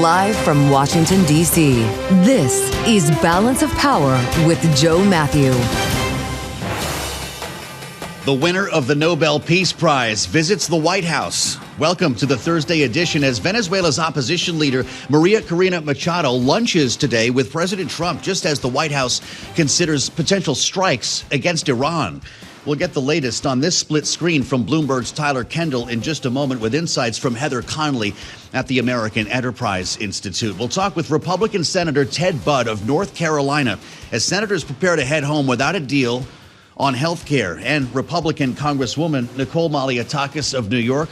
Live from Washington, D.C., this is Balance of Power with Joe Mathieu. The winner of the Nobel Peace Prize visits the White House. Welcome to the Thursday edition as Venezuela's opposition leader, Maria Corina Machado, lunches today with President Trump just as the White House considers potential strikes against Iran. We'll get the latest on this split screen from Bloomberg's Tyler Kendall in just a moment with insights from Heather Conley at the American Enterprise Institute. We'll talk with Republican Senator Ted Budd of North Carolina as senators prepare to head home without a deal on health care, and Republican Congresswoman Nicole Malliotakis of New York.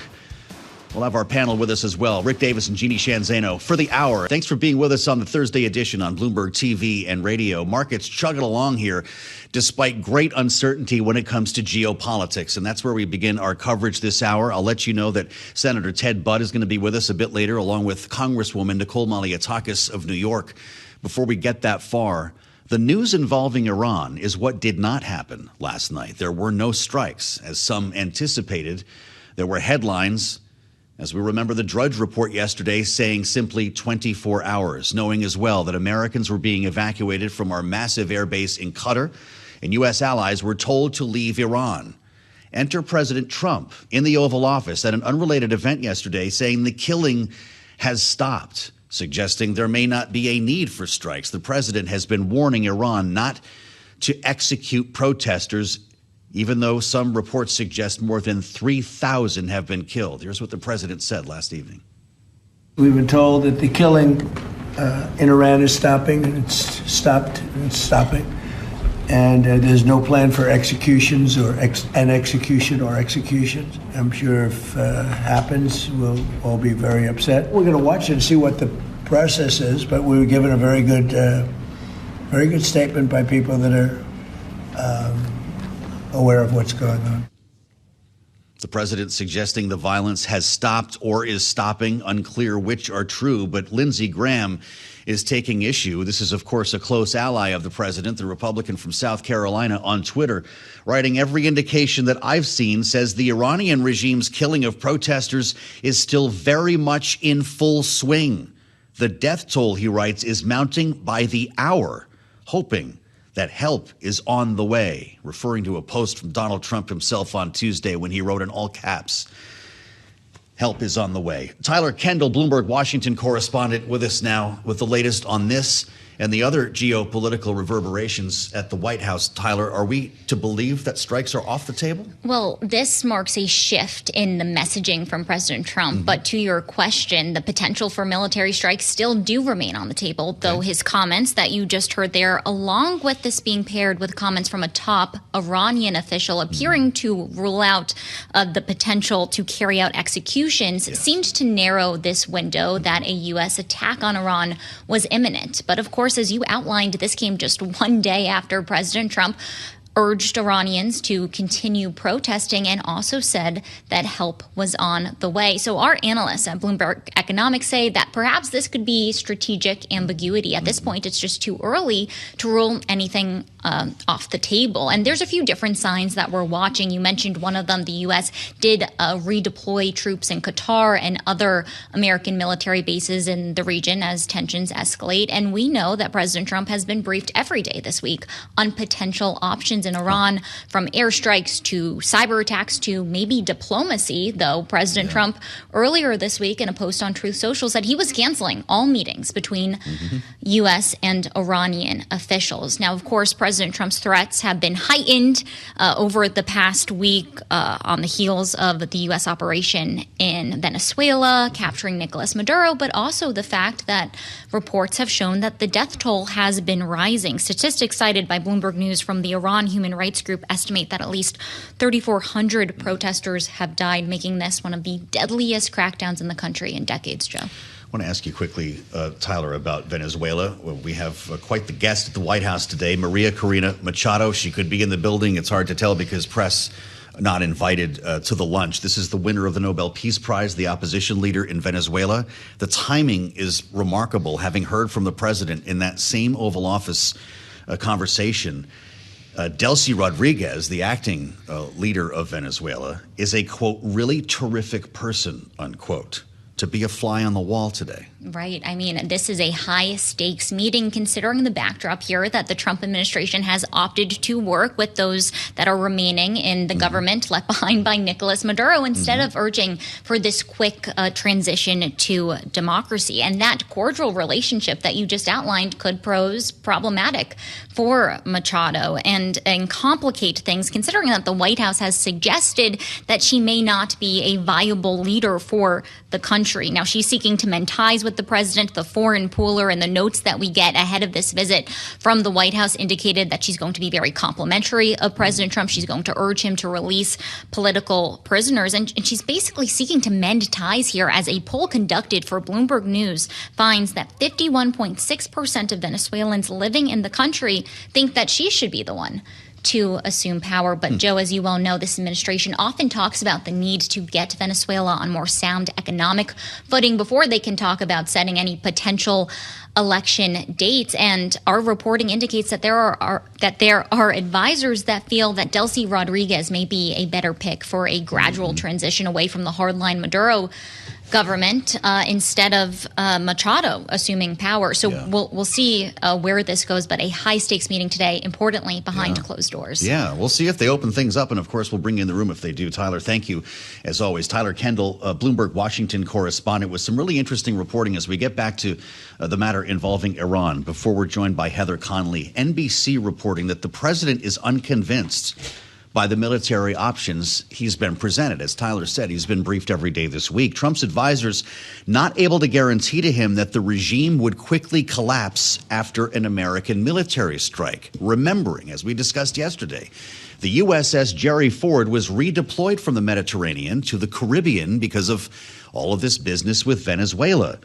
We'll have our panel with us as well. Rick Davis and Jeanne Zaino for the hour. Thanks for being with us on the Thursday edition on Bloomberg TV and radio. Markets chugging along here despite great uncertainty when it comes to geopolitics. And that's where we begin our coverage this hour. I'll let you know that Senator Ted Budd is going to be with us a bit later, along with Congresswoman Nicole Malliotakis of New York. Before we get that far, the news involving Iran is what did not happen last night. There were no strikes, as some anticipated. There were headlines, as we remember the Drudge Report yesterday, saying simply 24 hours, knowing as well that Americans were being evacuated from our massive air base in Qatar, and U.S. allies were told to leave Iran. Enter President Trump in the Oval Office at an unrelated event yesterday, saying the killing has stopped, suggesting there may not be a need for strikes. The president has been warning Iran not to execute protesters, even though some reports suggest more than 3,000 have been killed. Here's what the president said last evening. We've been told that the killing in Iran is stopping, and it's stopped, and it's stopping. And there's no plan for executions or executions. I'm sure if it happens, we'll all be very upset. We're going to watch it and see what the process is, but we were given a very good statement by people that are aware of what's going on. The president suggesting the violence has stopped or is stopping. Unclear which are true, but Lindsey Graham is taking issue. This is, of course, a close ally of the president, the Republican from South Carolina, on Twitter, writing, "Every indication that I've seen says the Iranian regime's killing of protesters is still very much in full swing. The death toll," he writes, "is mounting by the hour, hoping that help is on the way," referring to a post from Donald Trump himself on Tuesday when he wrote in all caps, "Help is on the way." Tyler Kendall, Bloomberg Washington correspondent, with us now with the latest on this and the other geopolitical reverberations at the White House. Tyler, are we to believe that strikes are off the table? Well, this marks a shift in the messaging from President Trump. But to your question, the potential for military strikes still do remain on the table, though his comments that you just heard there, along with this being paired with comments from a top Iranian official appearing to rule out the potential to carry out executions, seemed to narrow this window that a U.S. attack on Iran was imminent. But of course, as you outlined, this came just one day after President Trump urged Iranians to continue protesting and also said that help was on the way. So our analysts at Bloomberg Economics say that perhaps this could be strategic ambiguity. At this point, it's just too early to rule anything off the table. And there's a few different signs that we're watching. You mentioned one of them. The U.S. did redeploy troops in Qatar and other American military bases in the region as tensions escalate. And we know that President Trump has been briefed every day this week on potential options in Iran, from airstrikes to cyber attacks to maybe diplomacy, though President Trump earlier this week in a post on Truth Social said he was canceling all meetings between U.S. and Iranian officials. Now, of course, President Trump's threats have been heightened over the past week on the heels of the U.S. operation in Venezuela, capturing Nicholas Maduro, but also the fact that reports have shown that the death toll has been rising. Statistics cited by Bloomberg News from the Iran Human Rights Group estimate that at least 3,400 protesters have died, making this one of the deadliest crackdowns in the country in decades, Joe. I want to ask you quickly, Tyler, about Venezuela. Well, we have quite the guest at the White House today, Maria Corina Machado. She could be in the building. It's hard to tell because press not invited to the lunch. This is the winner of the Nobel Peace Prize, the opposition leader in Venezuela. The timing is remarkable, having heard from the president in that same Oval Office conversation. Delcy Rodriguez, the acting leader of Venezuela, is a, quote, really terrific person, unquote. to be a fly on the wall today. Right. I mean, this is a high stakes meeting considering the backdrop here that the Trump administration has opted to work with those that are remaining in the government left behind by Nicolas Maduro instead of urging for this quick transition to democracy. And that cordial relationship that you just outlined could pose problematic for Machado and complicate things, considering that the White House has suggested that she may not be a viable leader for the country. Now, she's seeking to mend ties with the president, the foreign pooler, and the notes that we get ahead of this visit from the White House indicated that she's going to be very complimentary of President Trump. She's going to urge him to release political prisoners. And she's basically seeking to mend ties here, as a poll conducted for Bloomberg News finds that 51.6% of Venezuelans living in the country think that she should be the one to assume power. But Joe, as you well know, this administration often talks about the need to get Venezuela on more sound economic footing before they can talk about setting any potential election dates. And our reporting indicates that there are advisors that feel that Delcy Rodriguez may be a better pick for a gradual transition away from the hardline Maduro government instead of Machado assuming power. So we'll see where this goes, but a high stakes meeting today, importantly, behind closed doors. Yeah, we'll see if they open things up. And of course, we'll bring you in the room if they do. Tyler, thank you as always. Tyler Kendall, Bloomberg Washington correspondent, with some really interesting reporting as we get back to the matter involving Iran. Before we're joined by Heather Conley, NBC reporting that the president is unconvinced by the military options he's been presented. As Tyler said, he's been briefed every day this week. Trump's advisors not able to guarantee to him that the regime would quickly collapse after an American military strike. Remembering, as we discussed yesterday, the USS Jerry Ford was redeployed from the Mediterranean to the Caribbean because of all of this business with Venezuela.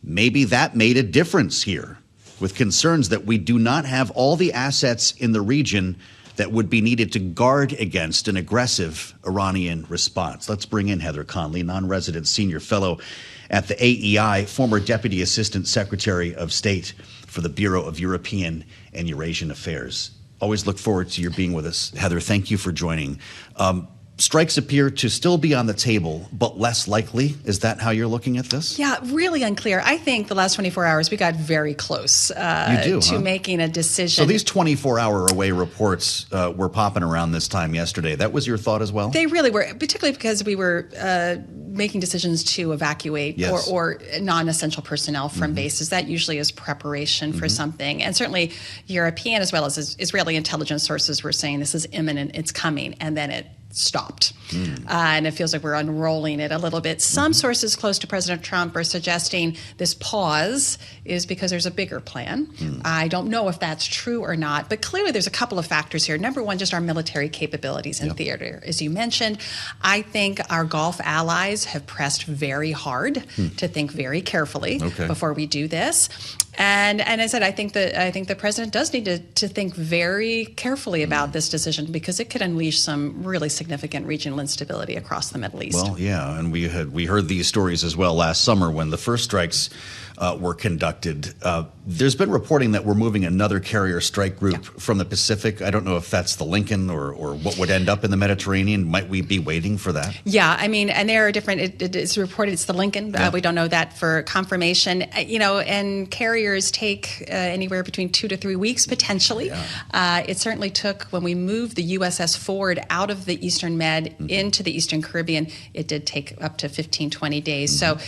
Maybe that made a difference here, with concerns that we do not have all the assets in the region that would be needed to guard against an aggressive Iranian response. Let's bring in Heather Conley, non-resident senior fellow at the AEI, former Deputy Assistant Secretary of State for the Bureau of European and Eurasian Affairs. Always look forward to your being with us. Heather, thank you for joining. Strikes appear to still be on the table, but less likely. Is that how you're looking at this? Yeah, really unclear. I think the last 24 hours, we got very close to making a decision. So these 24-hour away reports were popping around this time yesterday. That was your thought as well? They really were, particularly because we were making decisions to evacuate or non-essential personnel from bases. That usually is preparation for something. And certainly European as well as Israeli intelligence sources were saying this is imminent, it's coming, and then it stopped. And it feels like we're unrolling it a little bit. Some sources close to President Trump are suggesting this pause is because there's a bigger plan. I don't know if that's true or not, but clearly there's a couple of factors here. Number one, just our military capabilities in theater. As you mentioned, I think our Gulf allies have pressed very hard to think very carefully before we do this. And I said, I think the president does need to think very carefully about this decision, because it could unleash some really significant regional instability across the Middle East. Well, yeah, and we heard these stories as well last summer when the first strikes were conducted. There's been reporting that we're moving another carrier strike group from the Pacific. I don't know if that's the Lincoln or what would end up in the Mediterranean. Might we be waiting for that? Yeah, I mean, and there are different, it's reported it's the Lincoln. We don't know that for confirmation. And carriers take anywhere between 2 to 3 weeks, potentially. It certainly took, when we moved the USS Ford out of the Eastern Med into the Eastern Caribbean, it did take up to 15, 20 days. So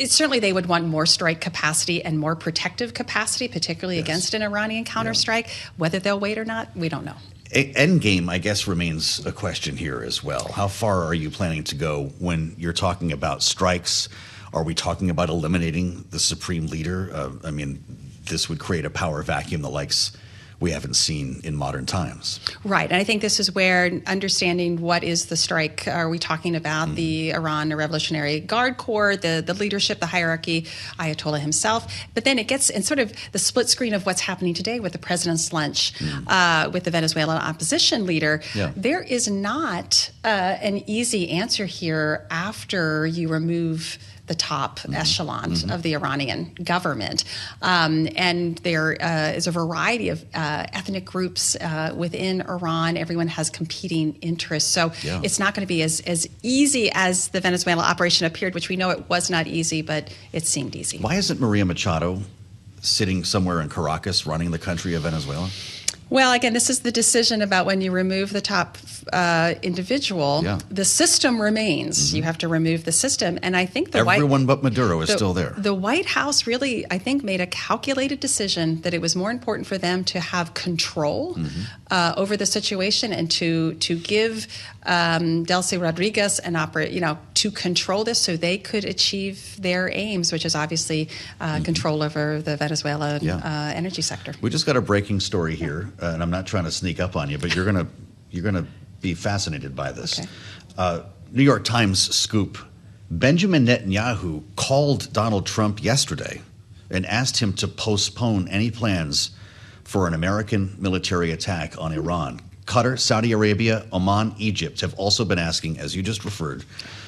certainly they would want more strike capacity and more protective capacity, particularly against an Iranian counterstrike. Whether they'll wait or not, we don't know. Endgame, I guess, remains a question here as well. How far are you planning to go when you're talking about strikes? Are we talking about eliminating the supreme leader? I mean, this would create a power vacuum the likes we haven't seen in modern times. Right. And I think this is where understanding what is the strike, are we talking about the Iran Revolutionary Guard Corps, the leadership, the hierarchy, Ayatollah himself, but then it gets in sort of the split screen of what's happening today with the president's lunch with the Venezuelan opposition leader. There is not an easy answer here after you remove the top echelon of the Iranian government. And there is a variety of ethnic groups within Iran. Everyone has competing interests. So it's not going to be as easy as the Venezuela operation appeared, which we know it was not easy, but it seemed easy. Why isn't Maria Machado sitting somewhere in Caracas running the country of Venezuela? Well, again, this is the decision about when you remove the top individual, the system remains. You have to remove the system. And I think everyone but Maduro is still there. The White House really, I think, made a calculated decision that it was more important for them to have control over the situation and to give Delcy Rodriguez to control this so they could achieve their aims, which is obviously control over the Venezuela energy sector. We just got a breaking story here, and I'm not trying to sneak up on you, but you're gonna be fascinated by this. Okay. New York Times scoop: Benjamin Netanyahu called Donald Trump yesterday and asked him to postpone any plans for an American military attack on Iran. Qatar, Saudi Arabia, Oman, Egypt have also been asking, as you just referred,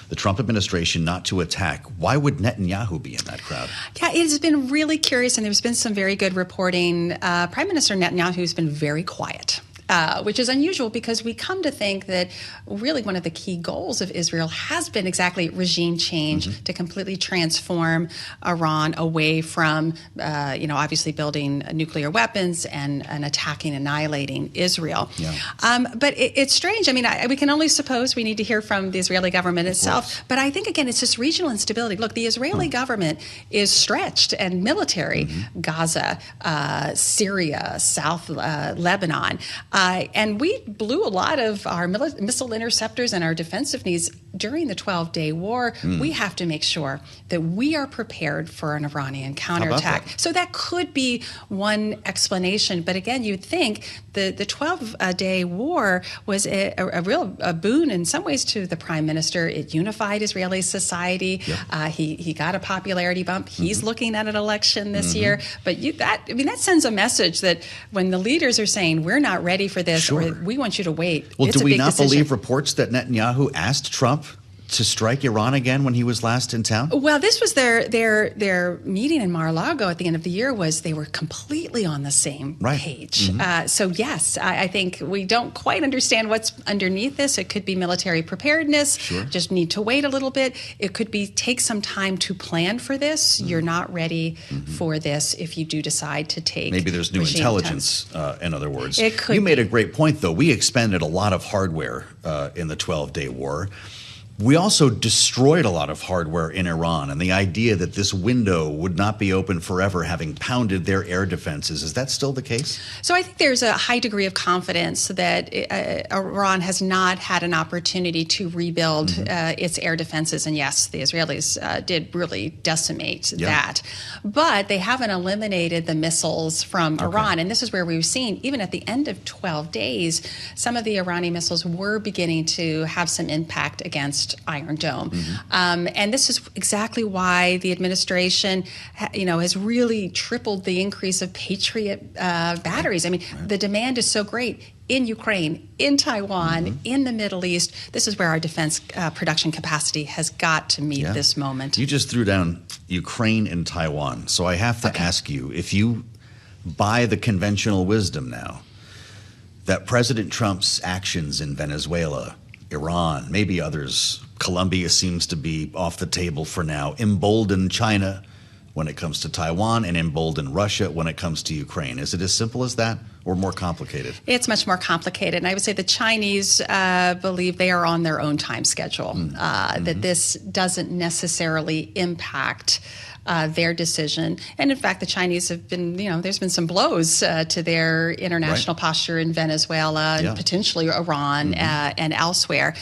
the Trump administration not to attack. Why would Netanyahu be in that crowd? Yeah, it has been really curious, and there's been some very good reporting. Prime Minister Netanyahu has been very quiet. Which is unusual because we come to think that really one of the key goals of Israel has been exactly regime change to completely transform Iran away from, obviously building nuclear weapons and attacking, annihilating Israel. But it's strange. I mean, we can only suppose. We need to hear from the Israeli government itself. But I think, again, it's just regional instability. Look, the Israeli government is stretched and military. Gaza, Syria, South Lebanon. And we blew a lot of our missile interceptors and our defensive needs during the 12-day war. We have to make sure that we are prepared for an Iranian counterattack. So that could be one explanation. But again, you'd think the 12-day war was a real boon in some ways to the prime minister. It unified Israeli society. He got a popularity bump. He's looking at an election this year. But that sends a message that when the leaders are saying, we're not ready for this, or we want you to wait. Well, do we not believe reports that Netanyahu asked Trump to strike Iran again when he was last in town? Well, this was their meeting in Mar-a-Lago at the end of the year. They were completely on the same page. So yes, I think we don't quite understand what's underneath this. It could be military preparedness. Just need to wait a little bit. It could be take some time to plan for this. You're not ready for this if you do decide to take. Maybe there's new intelligence. In other words, it could. You made a great point, though. We expended a lot of hardware in the 12-day war. We also destroyed a lot of hardware in Iran, and the idea that this window would not be open forever, having pounded their air defenses, is that still the case? So I think there's a high degree of confidence that Iran has not had an opportunity to rebuild its air defenses, and yes, the Israelis did really decimate that. But they haven't eliminated the missiles from Iran, and this is where we've seen, even at the end of 12 days, some of the Iranian missiles were beginning to have some impact against Iron Dome. And this is exactly why the administration, has really tripled the increase of Patriot batteries. I mean, the demand is so great in Ukraine, in Taiwan, in the Middle East. This is where our defense production capacity has got to meet this moment. You just threw down Ukraine and Taiwan. So I have to ask you, if you buy the conventional wisdom now that President Trump's actions in Venezuela, Iran, maybe others, Colombia seems to be off the table for now, embolden China when it comes to Taiwan and embolden Russia when it comes to Ukraine. Is it as simple as that or more complicated? It's much more complicated. And I would say the Chinese believe they are on their own time schedule, that this doesn't necessarily impact their decision. And in fact, the Chinese have been, there's been some blows to their international posture in Venezuela and potentially Iran and elsewhere.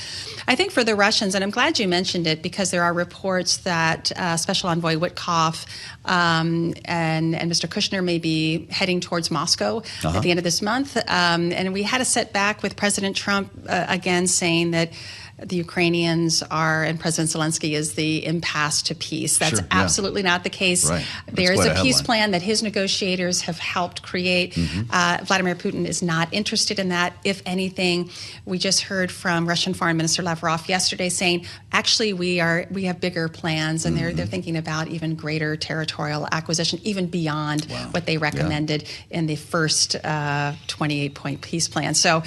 I think for the Russians, and I'm glad you mentioned it because there are reports that Special Envoy Witkoff and Mr. Kushner may be heading towards Moscow at the end of this month. And we had a setback with President Trump again saying that the Ukrainians are, and President Zelensky is the impasse to peace. That's absolutely not the case. Right. There is a peace plan that his negotiators have helped create. Vladimir Putin is not interested in that. If anything, we just heard from Russian Foreign Minister Lavrov yesterday saying, actually, we have bigger plans, and they're thinking about even greater territorial acquisition, even beyond what they recommended in the first 28-point peace plan. So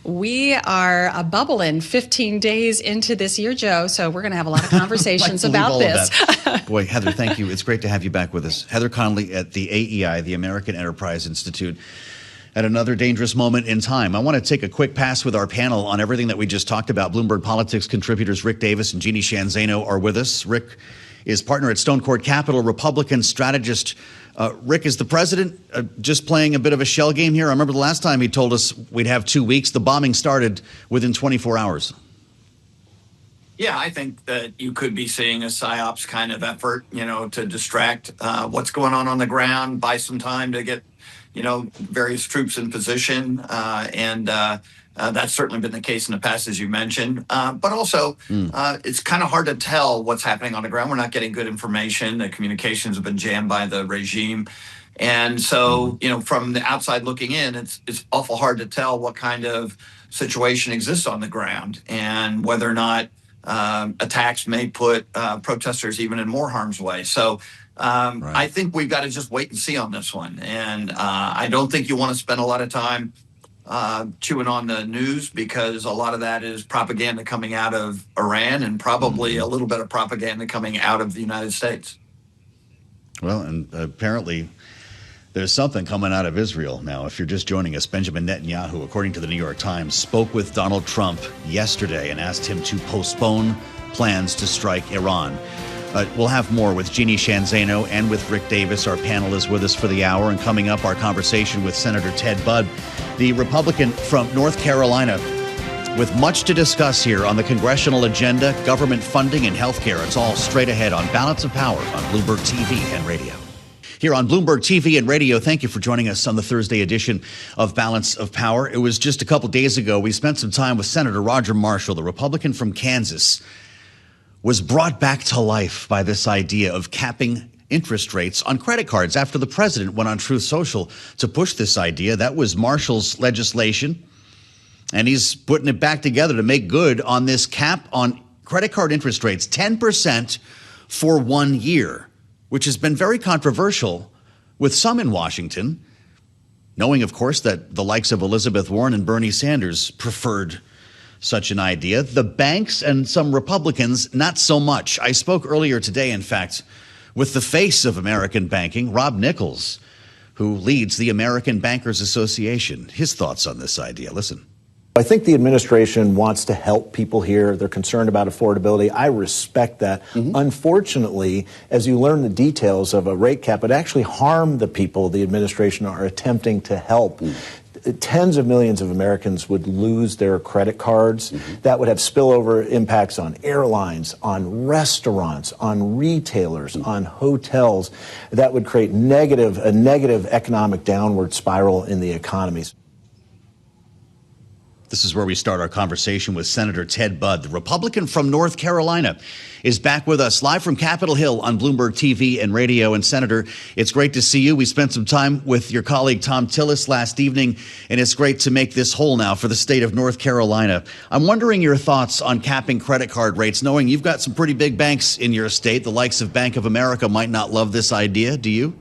we are a bubble in 15 days into this year, Joe. So we're going to have a lot of conversations about this. Boy, Heather, thank you. It's great to have you back with us. Heather Conley at the AEI, the American Enterprise Institute. At another dangerous moment in time, I want to take a quick pass with our panel on everything that we just talked about. Bloomberg Politics contributors Rick Davis and Jeanne Zaino are with us. Rick is partner at Stonecourt Capital, Republican strategist. Rick, is the president just playing a bit of a shell game here? I remember the last time he told us we'd have 2 weeks. The bombing started within 24 hours. Yeah, I think that you could be seeing a psyops kind of effort, to distract what's going on the ground, buy some time to get, various troops in position. And that's certainly been the case in the past, as you mentioned. But also, it's kind of hard to tell what's happening on the ground. We're not getting good information. The communications have been jammed by the regime. And so, from the outside looking in, it's awful hard to tell what kind of situation exists on the ground and whether or not attacks may put protesters even in more harm's way. So I think we've got to just wait and see on this one. And I don't think you want to spend a lot of time chewing on the news, because a lot of that is propaganda coming out of Iran and probably a little bit of propaganda coming out of the United States. Well, and apparently there's something coming out of Israel now. If you're just joining us, Benjamin Netanyahu, according to the New York Times, spoke with Donald Trump yesterday and asked him to postpone plans to strike Iran. We'll have more with Jeanne Zaino and with Rick Davis. Our panel is with us for the hour. And coming up, our conversation with Senator Ted Budd, the Republican from North Carolina, with much to discuss here on the congressional agenda, government funding, and health care. It's all straight ahead on Balance of Power on Bloomberg TV and radio. Here on Bloomberg TV and radio, thank you for joining us on the Thursday edition of Balance of Power. It was just a couple days ago we spent some time with Senator Roger Marshall, the Republican from Kansas, was brought back to life by this idea of capping interest rates on credit cards after the president went on Truth Social to push this idea. That was Marshall's legislation, and he's putting it back together to make good on this cap on credit card interest rates, 10% for 1 year, which has been very controversial with some in Washington, knowing, of course, that the likes of Elizabeth Warren and Bernie Sanders preferred such an idea. The banks and some Republicans, not so much. I spoke earlier today, in fact, with the face of American banking, Rob Nichols, who leads the American Bankers Association. His thoughts on this idea. Listen. I think the administration wants to help people here. They're concerned about affordability. I respect that. Unfortunately, as you learn the details of a rate cap, it actually harmed the people the administration are attempting to help. Tens of millions of Americans would lose their credit cards. That would have spillover impacts on airlines, on restaurants, on retailers, on hotels. That would create a negative economic downward spiral in the economies. This is where we start our conversation with Senator Ted Budd, the Republican from North Carolina, is back with us live from Capitol Hill on Bloomberg TV and radio. And Senator, it's great to see you. We spent some time with your colleague Tom Tillis last evening, and it's great to make this whole now for the state of North Carolina. I'm wondering your thoughts on capping credit card rates, knowing you've got some pretty big banks in your state. The likes of Bank of America might not love this idea. Do you?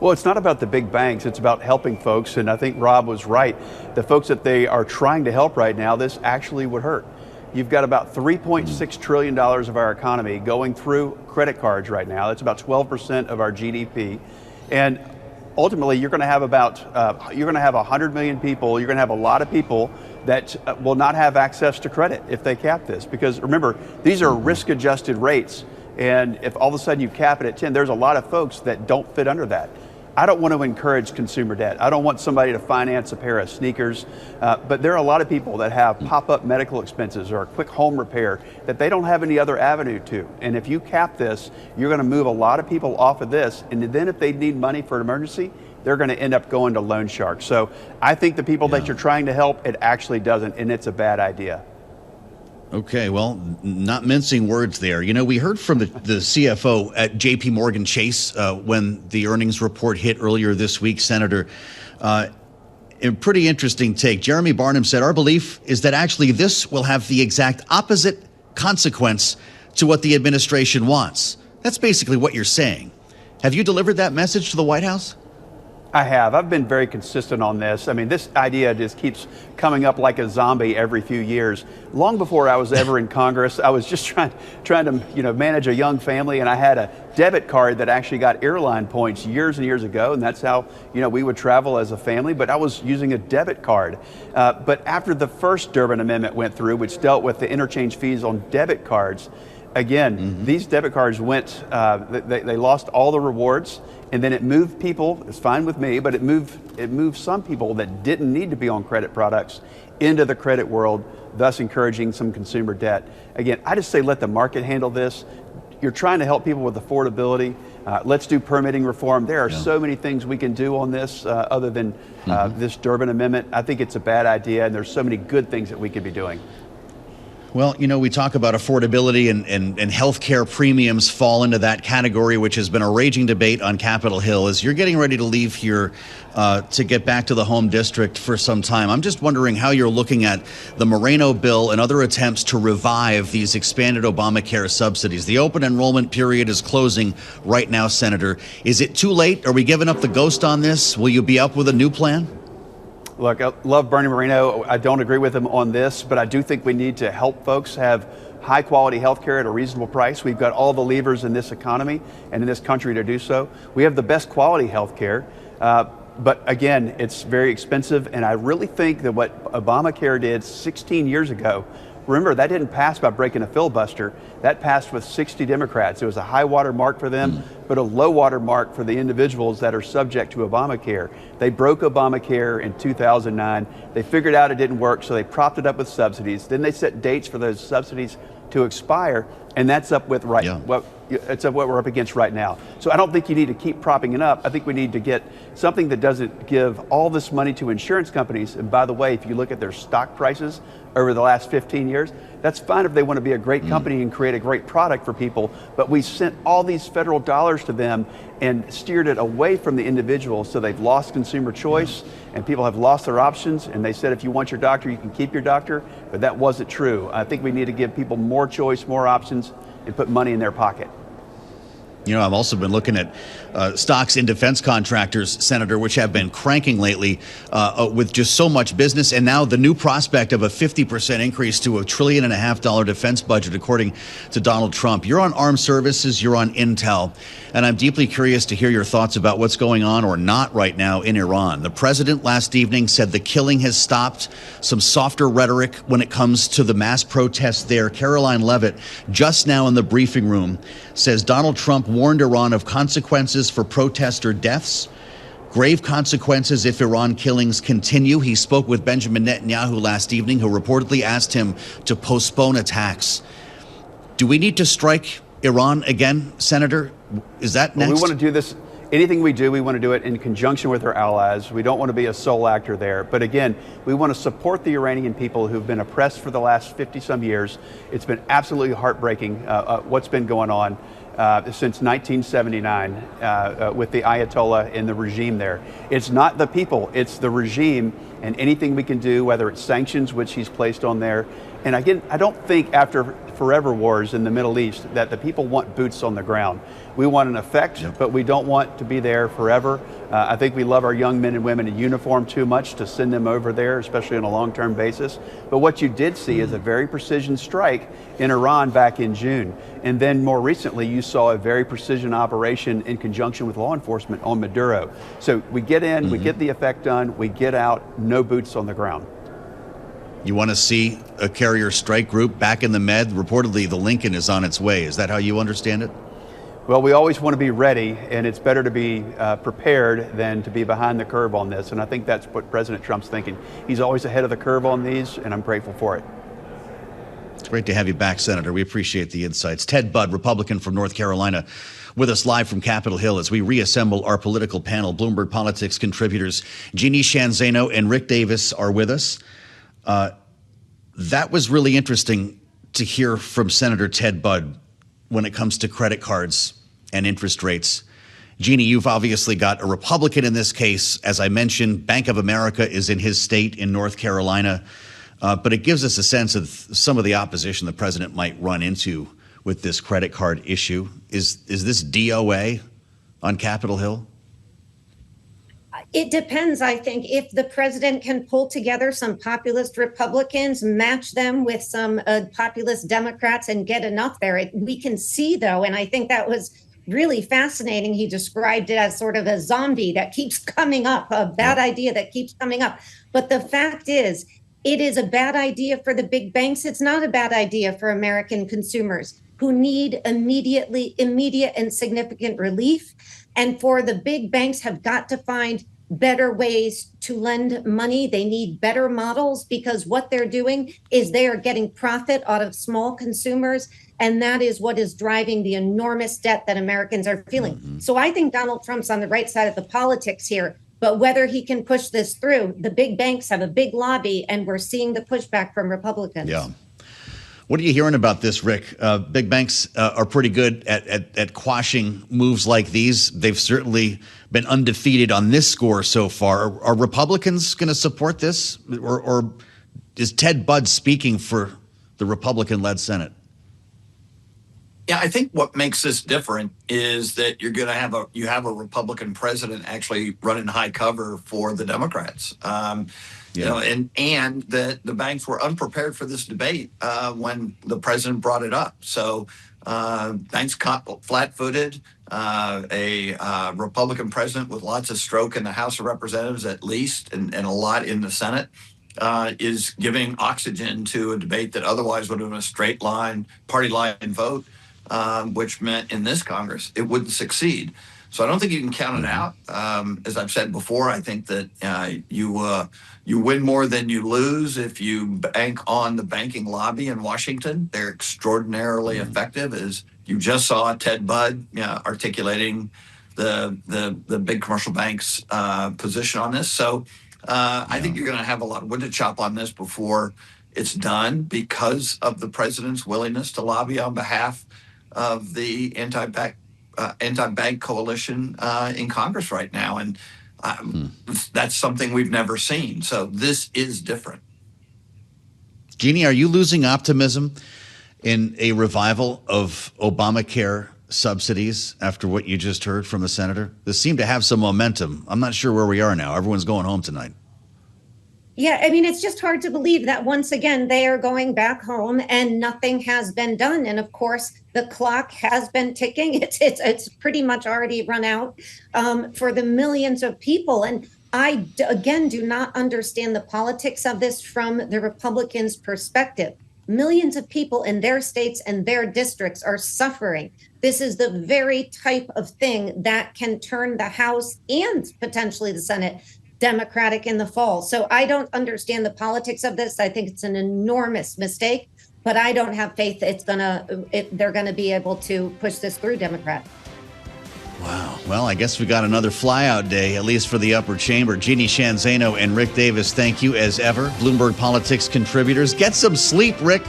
Well, it's not about the big banks. It's about helping folks. And I think Rob was right. The folks that they are trying to help right now, this actually would hurt. You've got about $3.6 trillion of our economy going through credit cards right now. That's about 12% of our GDP. And ultimately, you're going to have you're going to have 100 million people. You're going to have a lot of people that will not have access to credit if they cap this. Because remember, these are risk-adjusted rates. And if all of a sudden you cap it at 10, there's a lot of folks that don't fit under that. I don't want to encourage consumer debt. I don't want somebody to finance a pair of sneakers, but there are a lot of people that have pop-up medical expenses or a quick home repair that they don't have any other avenue to. And if you cap this, you're going to move a lot of people off of this. And then if they need money for an emergency, they're going to end up going to loan sharks. So I think the people that you're trying to help, it actually doesn't, and it's a bad idea. Okay, well, not mincing words there. You know, we heard from the CFO at JP Morgan Chase when the earnings report hit earlier this week, Senator. A pretty interesting take. Jeremy Barnum said, our belief is that actually this will have the exact opposite consequence to what the administration wants. That's basically what you're saying. Have you delivered that message to the White House? I have. I've been very consistent on this. I mean, this idea just keeps coming up like a zombie every few years. Long before I was ever in Congress, I was just trying to, manage a young family, and I had a debit card that actually got airline points years and years ago, and that's how, we would travel as a family, but I was using a debit card. But after the first Durbin Amendment went through, which dealt with the interchange fees on debit cards, again, these debit cards went, they lost all the rewards. And then it moved people, it's fine with me, but it moved some people that didn't need to be on credit products into the credit world, thus encouraging some consumer debt. Again, I just say let the market handle this. You're trying to help people with affordability. Let's do permitting reform. There are so many things we can do on this other than this Durbin Amendment. I think it's a bad idea, and there's so many good things that we could be doing. Well, we talk about affordability and healthcare premiums fall into that category, which has been a raging debate on Capitol Hill. As you're getting ready to leave here to get back to the home district for some time, I'm just wondering how you're looking at the Moreno bill and other attempts to revive these expanded Obamacare subsidies. The open enrollment period is closing right now, Senator. Is it too late? Are we giving up the ghost on this? Will you be up with a new plan? Look, I love Bernie Moreno. I don't agree with him on this, but I do think we need to help folks have high quality health care at a reasonable price. We've got all the levers in this economy and in this country to do so. We have the best quality health care, but again, it's very expensive. And I really think that what Obamacare did 16 years ago, remember, that didn't pass by breaking a filibuster. That passed with 60 Democrats. It was a high water mark for them, but a low water mark for the individuals that are subject to Obamacare. They broke Obamacare in 2009. They figured out it didn't work, so they propped it up with subsidies. Then they set dates for those subsidies to expire, and that's up with it's what we're up against right now. So I don't think you need to keep propping it up. I think we need to get something that doesn't give all this money to insurance companies. And by the way, if you look at their stock prices over the last 15 years, that's fine if they want to be a great company and create a great product for people. But we sent all these federal dollars to them and steered it away from the individuals. So they've lost consumer choice and people have lost their options. And they said, if you want your doctor, you can keep your doctor. But that wasn't true. I think we need to give people more choice, more options, and put money in their pocket. I've also been looking at stocks in defense contractors, Senator, which have been cranking lately with just so much business. And now the new prospect of a 50% increase to $1.5 trillion defense budget, according to Donald Trump. You're on armed services, you're on intel. And I'm deeply curious to hear your thoughts about what's going on or not right now in Iran. The president last evening said the killing has stopped. Some softer rhetoric when it comes to the mass protests there. Caroline Leavitt, just now in the briefing room, says Donald Trump warned Iran of consequences for protester deaths, grave consequences if Iran killings continue. He spoke with Benjamin Netanyahu last evening, who reportedly asked him to postpone attacks. Do we need to strike Iran again, Senator? Is that next? Well, we want to do this. Anything we do, we want to do it in conjunction with our allies. We don't want to be a sole actor there. But again, we want to support the Iranian people who've been oppressed for the last 50-some years. It's been absolutely heartbreaking what's been going on since 1979 with the Ayatollah and the regime there. It's not the people, it's the regime, and anything we can do, whether it's sanctions, which he's placed on there. And again, I don't think after forever wars in the Middle East that the people want boots on the ground. We want an effect, but we don't want to be there forever. I think we love our young men and women in uniform too much to send them over there, especially on a long-term basis. But what you did see is a very precision strike in Iran back in June. And then more recently, you saw a very precision operation in conjunction with law enforcement on Maduro. So we get in, we get the effect done, we get out, no boots on the ground. You want to see a carrier strike group back in the Med? Reportedly, the Lincoln is on its way. Is that how you understand it? Well, we always want to be ready, and it's better to be prepared than to be behind the curve on this. And I think that's what President Trump's thinking. He's always ahead of the curve on these, and I'm grateful for it. It's great to have you back, Senator. We appreciate the insights. Ted Budd, Republican from North Carolina, with us live from Capitol Hill as we reassemble our political panel. Bloomberg Politics contributors Jeanne, Zaino, and Rick Davis are with us. That was really interesting, to hear from Senator Ted Budd when it comes to credit cards and interest rates. Jeanne, you've obviously got a Republican in this case. As I mentioned, Bank of America is in his state in North Carolina. But it gives us a sense of some of the opposition the president might run into with this credit card issue. Is this DOA on Capitol Hill? It depends, I think. If the president can pull together some populist Republicans, match them with some populist Democrats and get enough there. We can see, though, and I think that was really fascinating. He described it as sort of a zombie that keeps coming up, a bad idea that keeps coming up. But the fact is, it is a bad idea for the big banks. It's not a bad idea for American consumers who need immediate and significant relief. And for the big banks have got to find better ways to lend money. They need better models because what they're doing is they are getting profit out of small consumers. And that is what is driving the enormous debt that Americans are feeling. Mm-hmm. So I think Donald Trump's on the right side of the politics here. But whether he can push this through, the big banks have a big lobby, and we're seeing the pushback from Republicans. Yeah. What are you hearing about this, Rick? Big banks are pretty good at quashing moves like these. They've certainly been undefeated on this score so far. Are Republicans going to support this? Or is Ted Budd speaking for the Republican-led Senate? Yeah, I think what makes this different is that you're going to have a Republican president actually running high cover for the Democrats. You know, and that the banks were unprepared for this debate when the president brought it up. So banks caught flat-footed. A Republican president with lots of stroke in the House of Representatives, at least, and a lot in the Senate, is giving oxygen to a debate that otherwise would have been a straight line, party line vote. Which meant in this Congress it wouldn't succeed. So I don't think you can count it out. As I've said before, I think that you win more than you lose if you bank on the banking lobby in Washington. They're extraordinarily effective, as you just saw Ted Budd articulating the big commercial banks' position on this. So I think you're going to have a lot of wood to chop on this before it's done because of the president's willingness to lobby on behalf of the anti-bank coalition in Congress right now. And that's something we've never seen. So this is different. Jeanne, are you losing optimism in a revival of Obamacare subsidies after what you just heard from the senator? This seemed to have some momentum. I'm not sure where we are now. Everyone's going home tonight. Yeah, I mean, it's just hard to believe that once again, they are going back home and nothing has been done. And of course, the clock has been ticking. It's pretty much already run out for the millions of people. And I, again, do not understand the politics of this from the Republicans' perspective. Millions of people in their states and their districts are suffering. This is the very type of thing that can turn the House and potentially the Senate Democratic in the fall. So I don't understand the politics of this. I think it's an enormous mistake, but I don't have faith they're going to be able to push this through, Democrat. Wow. Well, I guess we got another flyout day, at least for the upper chamber. Jeanne, Zaino, and Rick Davis, thank you as ever. Bloomberg Politics contributors. Get some sleep, Rick.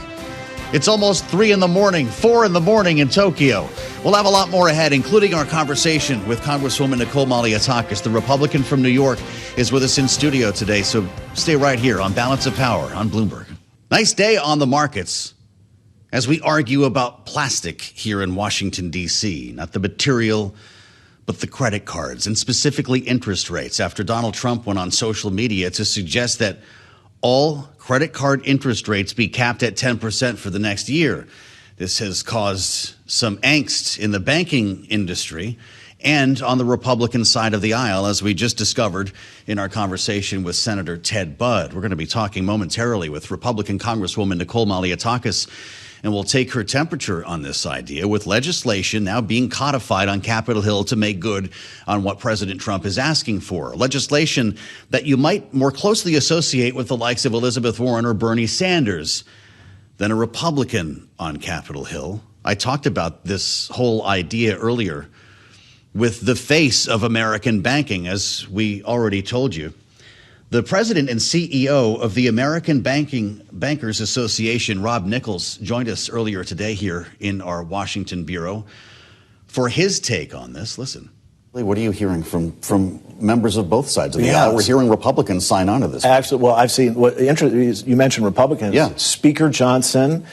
It's almost 3 in the morning, 4 in the morning in Tokyo. We'll have a lot more ahead, including our conversation with Congresswoman Nicole Malliotakis. The Republican from New York is with us in studio today, so stay right here on Balance of Power on Bloomberg. Nice day on the markets as we argue about plastic here in Washington, D.C., not the material, but the credit cards, and specifically interest rates, after Donald Trump went on social media to suggest that all credit card interest rates be capped at 10% for the next year. This has caused some angst in the banking industry and on the Republican side of the aisle, as we just discovered in our conversation with Senator Ted Budd. We're going to be talking momentarily with Republican Congresswoman Nicole Malliotakis, and we'll take her temperature on this idea, with legislation now being codified on Capitol Hill to make good on what President Trump is asking for. Legislation that you might more closely associate with the likes of Elizabeth Warren or Bernie Sanders than a Republican on Capitol Hill. I talked about this whole idea earlier with the face of American banking, as we already told you. The president and CEO of the American Bankers Association, Rob Nichols, joined us earlier today here in our Washington bureau for his take on this. Listen. What are you hearing from members of both sides of the aisle? We're hearing Republicans sign on to this. Actually, well, I've seen what you mentioned Republicans. Yeah. Speaker Johnson,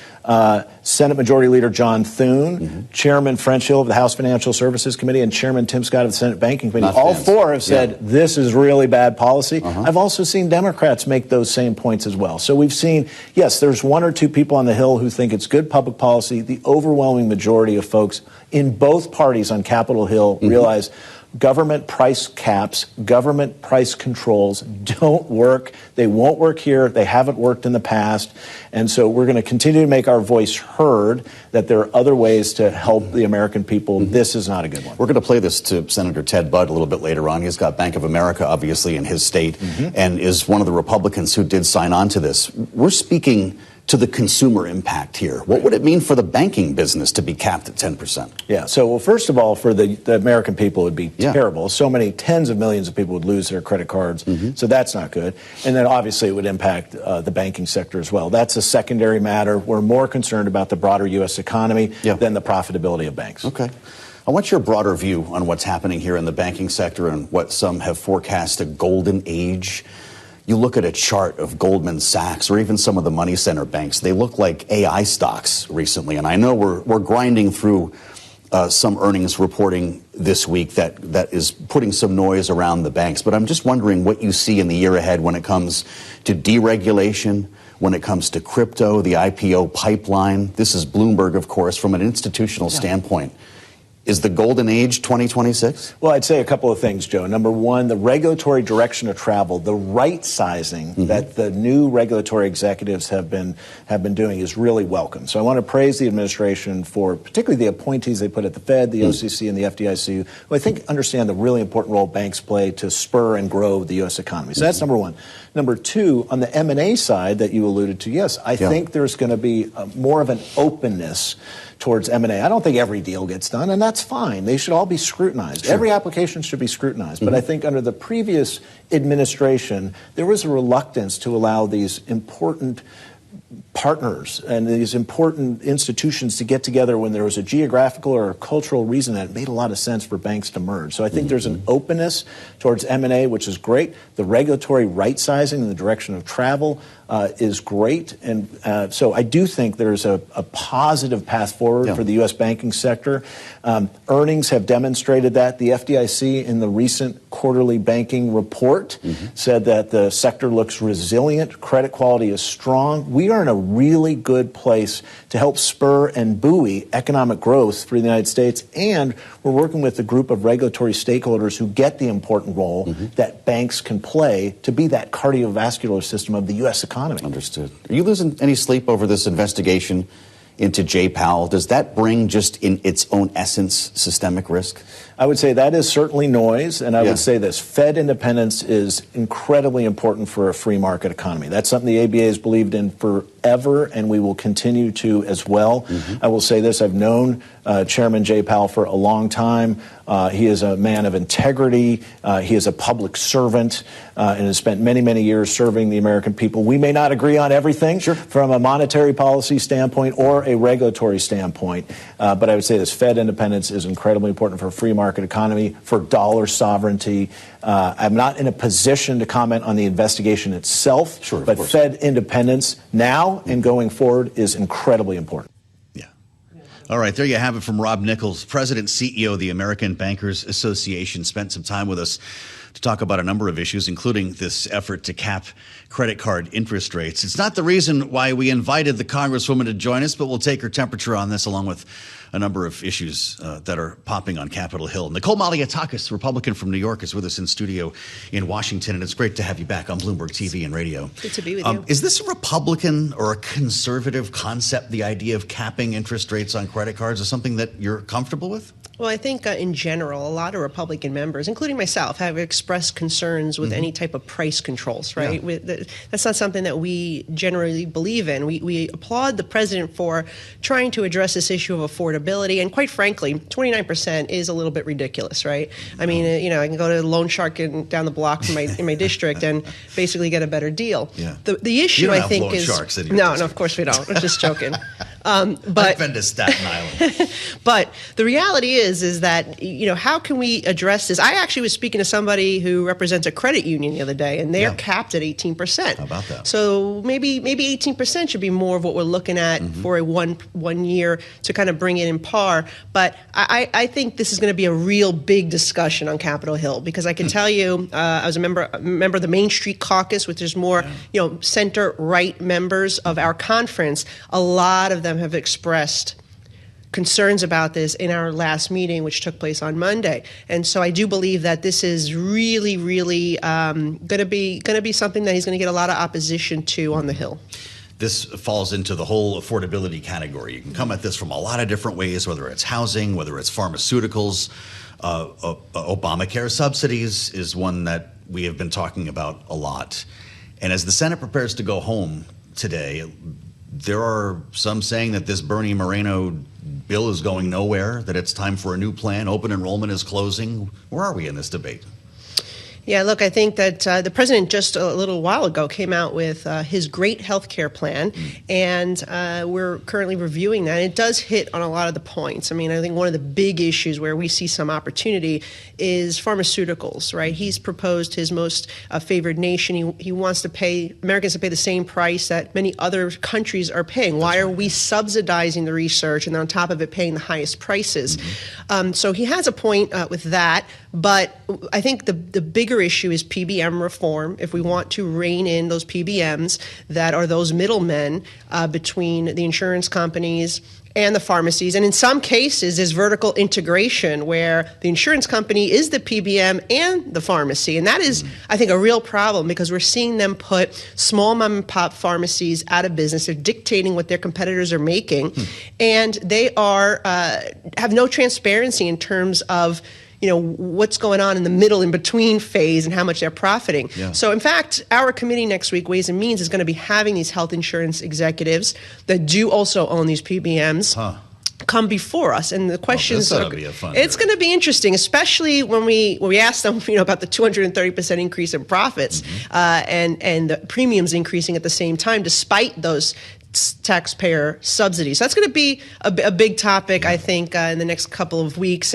Senate Majority Leader John Thune, Chairman French Hill of the House Financial Services Committee, and Chairman Tim Scott of the Senate Banking Committee. All four have said this is really bad policy. I've also seen Democrats make those same points as well. So we've seen, yes, there's one or two people on the Hill who think it's good public policy. The overwhelming majority of folks in both parties on Capitol Hill realize government price caps, government price controls don't work. They won't work here. They haven't worked in the past. And so we're going to continue to make our voice heard that there are other ways to help the American people. This is not a good one. We're going to play this to Senator Ted Budd a little bit later on. He's got Bank of America, obviously, in his state, and is one of the Republicans who did sign on to this. We're speaking to the consumer impact here. What would it mean for the banking business to be capped at 10%? Yeah, so well, first of all, for the American people, it would be terrible. So many tens of millions of people would lose their credit cards, so that's not good. And then obviously it would impact the banking sector as well. That's a secondary matter. We're more concerned about the broader U.S. economy than the profitability of banks. Okay. I want your broader view on what's happening here in the banking sector and what some have forecast a golden age. You look at a chart of Goldman Sachs or even some of the money center banks, they look like AI stocks recently. And I know we're grinding through some earnings reporting this week that is putting some noise around the banks. But I'm just wondering what you see in the year ahead when it comes to deregulation, when it comes to crypto, the IPO pipeline. This is Bloomberg, of course, from an institutional standpoint. Is the golden age 2026? Well, I'd say a couple of things, Joe. Number one, the regulatory direction of travel, the right sizing that the new regulatory executives have been doing is really welcome. So I want to praise the administration for particularly the appointees they put at the Fed, the OCC, and the FDIC, who I think understand the really important role banks play to spur and grow the U.S. economy. So that's number one. Number two, on the M&A side that you alluded to, yes, I think there's going to be more of an openness towards M&A. I don't think every deal gets done, and that's fine. They should all be scrutinized. Every application should be scrutinized. But I think under the previous administration, there was a reluctance to allow these important partners and these important institutions to get together when there was a geographical or a cultural reason that it made a lot of sense for banks to merge. So I think there's an openness towards M&A, which is great. The regulatory right sizing in the direction of travel is great. And so I do think there's a positive path forward for the U.S. banking sector. Earnings have demonstrated that. The FDIC in the recent quarterly banking report said that the sector looks resilient. Credit quality is strong. We are in a really good place to help spur and buoy economic growth for the United States. And we're working with a group of regulatory stakeholders who get the important role that banks can play to be that cardiovascular system of the U.S. economy. Understood. Are you losing any sleep over this investigation into Jay Powell? Does that bring just in its own essence systemic risk? I would say that is certainly noise, and I would say this. Fed independence is incredibly important for a free market economy. That's something the ABA has believed in forever, and we will continue to as well. I will say this. I've known Chairman Jay Powell for a long time. He is a man of integrity. He is a public servant and has spent many, many years serving the American people. We may not agree on everything from a monetary policy standpoint or a regulatory standpoint, but I would say this. Fed independence is incredibly important for a free market economy, for dollar sovereignty. I'm not in a position to comment on the investigation itself, but Fed independence now and going forward is incredibly important. All right, there you have it from Rob Nichols, President, CEO of the American Bankers Association, spent some time with us to talk about a number of issues, including this effort to cap credit card interest rates. It's not the reason why we invited the Congresswoman to join us, but we'll take her temperature on this along with a number of issues that are popping on Capitol Hill. Nicole Malliotakis, Republican from New York, is with us in studio in Washington, and it's great to have you back on Bloomberg TV and radio. Good to be with you. Is this a Republican or a conservative concept, the idea of capping interest rates on credit cards? Is something that you're comfortable with? Well, I think in general, a lot of Republican members, including myself, have expressed concerns with any type of price controls, right? Yeah. That's not something that we generally believe in. We applaud the president for trying to address this issue of affordability. And quite frankly, 29% is a little bit ridiculous, right? I mean, I can go to Loan Shark down the block from in my district and basically get a better deal. Yeah. The issue, I think, Loan Sharks in your no, district. of course we don't. I'm just joking. But I've been to Staten Island. But the reality is that, how can we address this? I actually was speaking to somebody who represents a credit union the other day, and they're capped at 18%. How about that? So maybe 18% should be more of what we're looking at for a one year to kind of bring it in par. But I think this is going to be a real big discussion on Capitol Hill, because I can tell you, I was a member of the Main Street Caucus, which is more, center-right members of our conference. A lot of them have expressed concerns about this in our last meeting, which took place on Monday. And so I do believe that this is really, really going to be something that he's going to get a lot of opposition to on the Hill. This falls into the whole affordability category. You can come at this from a lot of different ways, whether it's housing, whether it's pharmaceuticals. Obamacare subsidies is one that we have been talking about a lot. And as the Senate prepares to go home today, there are some saying that this Bernie Moreno bill is going nowhere, that it's time for a new plan. Open enrollment is closing. Where are we in this debate? Yeah, look, I think that the president just a little while ago came out with his great health care plan, and we're currently reviewing that. It does hit on a lot of the points. I mean, I think one of the big issues where we see some opportunity is pharmaceuticals, right? He's proposed his most favored nation. He wants to pay Americans to pay the same price that many other countries are paying. Why are we subsidizing the research and then on top of it paying the highest prices? So he has a point with that, but I think the bigger issue is PBM reform. If we want to rein in those PBMs that are those middlemen between the insurance companies and the pharmacies, and in some cases there's vertical integration where the insurance company is the PBM and the pharmacy, and that is, I think, a real problem, because we're seeing them put small mom and pop pharmacies out of business. They're dictating what their competitors are making, and they are have no transparency in terms of what's going on in the middle in between phase and how much they're profiting. Yeah. So in fact, our committee next week, Ways and Means, is going to be having these health insurance executives that do also own these PBMs come before us. And the questions it's going to be interesting, especially when we ask them about the 230% increase in profits and the premiums increasing at the same time despite those taxpayer subsidies. So that's going to be a big topic, I think, in the next couple of weeks.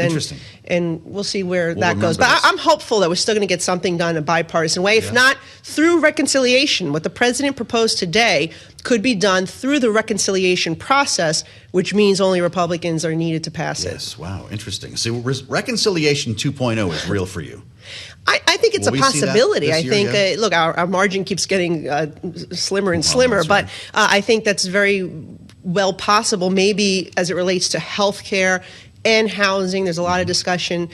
And we'll see where that goes. But I'm hopeful that we're still going to get something done in a bipartisan way. If not, through reconciliation. What the president proposed today could be done through the reconciliation process, which means only Republicans are needed to pass it. Yes, wow, interesting. So reconciliation 2.0 is real for you. I think it's a possibility. I think, look, our margin keeps getting slimmer and slimmer, but I think that's very well possible, maybe as it relates to health care and housing. There's a lot of discussion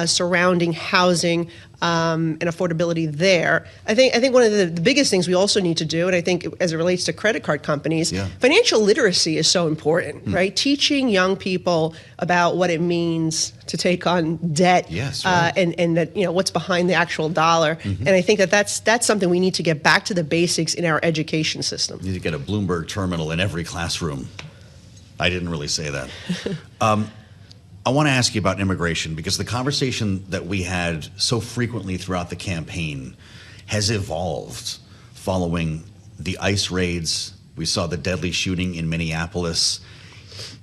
surrounding housing and affordability there. I think one of the biggest things we also need to do, and I think as it relates to credit card companies, financial literacy is so important, right? Teaching young people about what it means to take on debt, and that what's behind the actual dollar. And I think that's something we need to get back to the basics in our education system. You need to get a Bloomberg terminal in every classroom. I didn't really say that. I want to ask you about immigration, because the conversation that we had so frequently throughout the campaign has evolved following the ICE raids. We saw the deadly shooting in Minneapolis.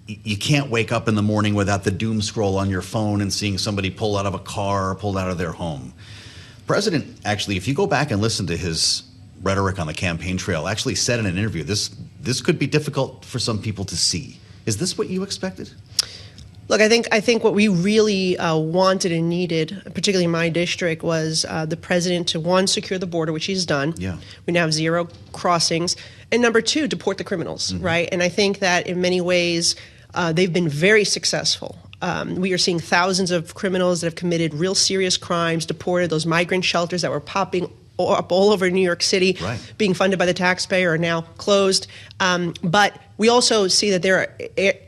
You can't wake up in the morning without the doom scroll on your phone and seeing somebody pull out of a car or pulled out of their home. President, actually, if you go back and listen to his rhetoric on the campaign trail, actually said in an interview, this could be difficult for some people to see. Is this what you expected? Look, I think what we really wanted and needed, particularly in my district, was the president to, one, secure the border, which he's done. Yeah. We now have 0 crossings. And number 2, deport the criminals, right? And I think that in many ways they've been very successful. We are seeing thousands of criminals that have committed real serious crimes deported. Those migrant shelters that were popping up all over New York City, being funded by the taxpayer, are now closed. But we also see that there are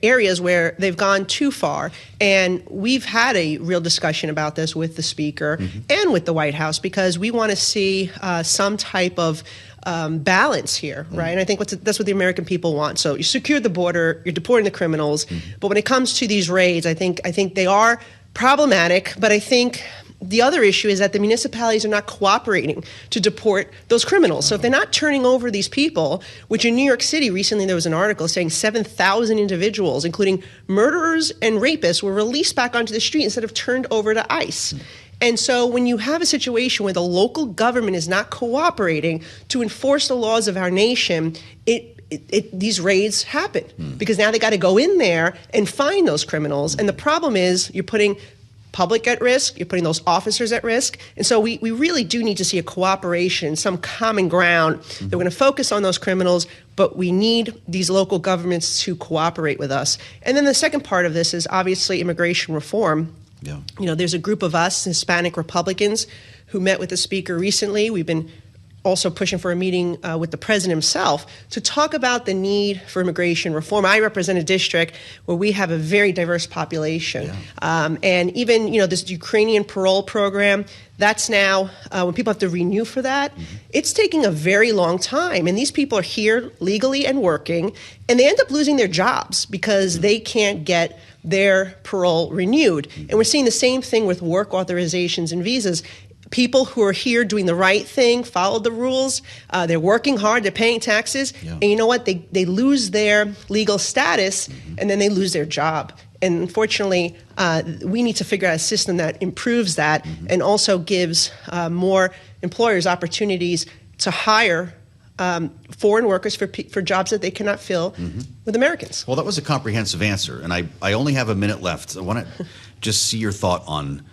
areas where they've gone too far. And we've had a real discussion about this with the Speaker and with the White House, because we want to see some type of balance here, right? And I think that's what the American people want. So you secure the border, you're deporting the criminals, but when it comes to these raids, I think they are problematic, but I think the other issue is that the municipalities are not cooperating to deport those criminals. So if they're not turning over these people, which in New York City recently there was an article saying 7,000 individuals, including murderers and rapists, were released back onto the street instead of turned over to ICE. And so when you have a situation where the local government is not cooperating to enforce the laws of our nation, these raids happen because now they got to go in there and find those criminals. And the problem is you're putting public at risk, you're putting those officers at risk. And so we really do need to see a cooperation, some common ground. That we're going to focus on those criminals, but we need these local governments to cooperate with us. And then the second part of this is obviously immigration reform. Yeah. You know, there's a group of us, Hispanic Republicans, who met with the Speaker recently. We've been also pushing for a meeting with the president himself to talk about the need for immigration reform. I represent a district where we have a very diverse population. Yeah. And even, this Ukrainian parole program, that's now, when people have to renew for that, it's taking a very long time. And these people are here legally and working, and they end up losing their jobs because they can't get their parole renewed. And we're seeing the same thing with work authorizations and visas. People who are here doing the right thing, follow the rules, they're working hard, they're paying taxes, and you know what? They lose their legal status, and then they lose their job. And unfortunately, we need to figure out a system that improves that and also gives more employers opportunities to hire foreign workers for jobs that they cannot fill with Americans. Well, that was a comprehensive answer, and I only have a minute left. I want to just see your thought on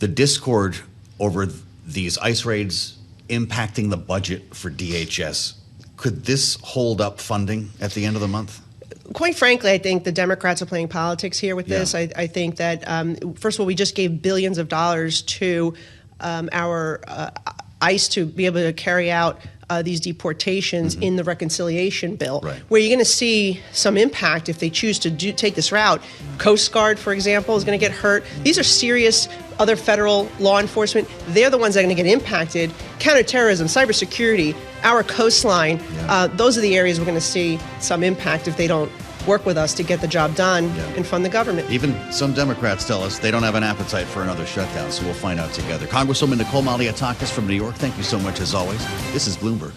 the discord over these ICE raids impacting the budget for DHS. Could this hold up funding at the end of the month? Quite frankly, I think the Democrats are playing politics here with this. I think that, first of all, we just gave billions of dollars to our ICE to be able to carry out these deportations in the reconciliation bill, where you're going to see some impact if they choose to take this route. Coast Guard, for example, is going to get hurt. These are serious other federal law enforcement. They're the ones that are going to get impacted. Counterterrorism, cybersecurity, our coastline, those are the areas we're going to see some impact if they don't work with us to get the job done and fund the government. Even some Democrats tell us they don't have an appetite for another shutdown, so we'll find out together. Congresswoman Nicole Malliotakis from New York, thank you so much as always. This is Bloomberg.